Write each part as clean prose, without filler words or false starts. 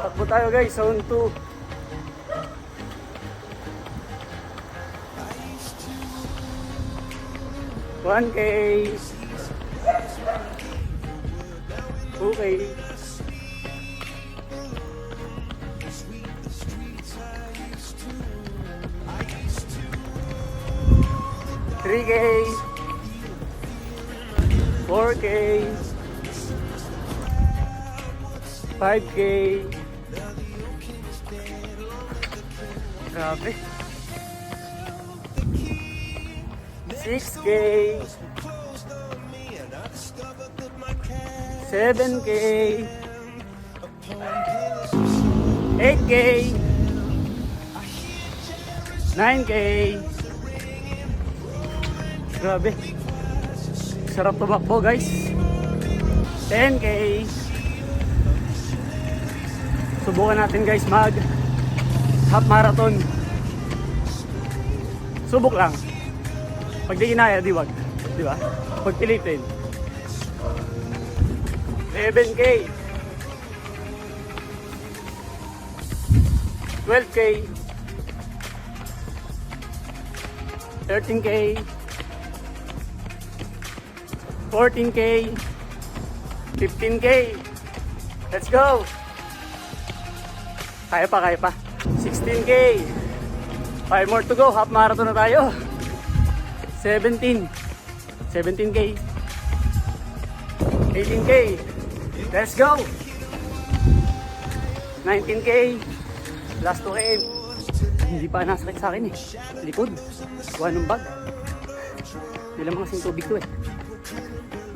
Takbo tayo guys, zone 2. $1K. Okay. $3K. $4K. $5K. Grabe. $6K. $7K. $8K. $9K. Grabe. Sarap tumakbo guys. $10K. Subukan natin guys mag half marathon. Subok lang. Pag di kinaya, di wag. Di ba? Pag pilitin. 11K. 12K. 13K. 14K. 15K. Let's go. Kaya pa. 16K. 5 more to go. Half marathon na tayo. 17K. 18K. Let's go. 19K. Last 2K. Hindi pa nasakit sa akin eh. Likod. Kuha ng bag. Hindi lang kasing tubig to eh.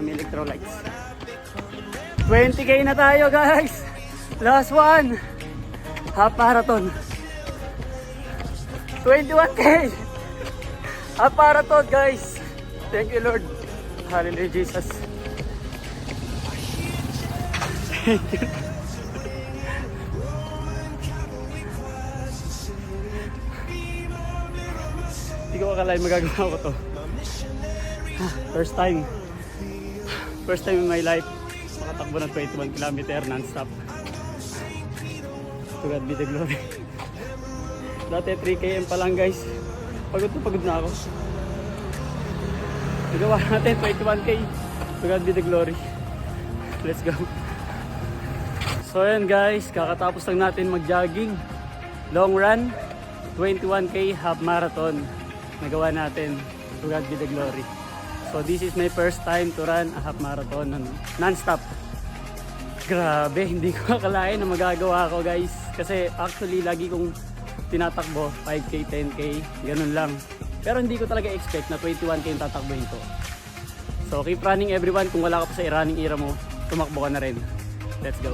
May electrolytes. 20K na tayo guys. Last one. Half marathon. 21K. Half marathon guys. Thank you Lord. Hallelujah Jesus. Hindi ko akalain magagawa ko to. First time in my life makatakbo ng 21 km non-stop. To God be the glory. Dati 3km pa lang guys. Pagod na ako. Nagawa natin 21K. To God be the glory. Let's go. So ayan guys, kakatapos lang natin mag-jogging. Long run, 21K half marathon. Nagawa natin. To God be the glory. So this is my first time to run a half marathon non-stop. Grabe, hindi ko akalain na magagawa ko guys. Kasi actually lagi kong tinatakbo 5K, 10K, ganun lang. Pero hindi ko talaga expect na 21K yung tatakbohin ko. So keep running everyone. Kung wala ka pa sa running era mo, tumakbo ka na rin. Let's go.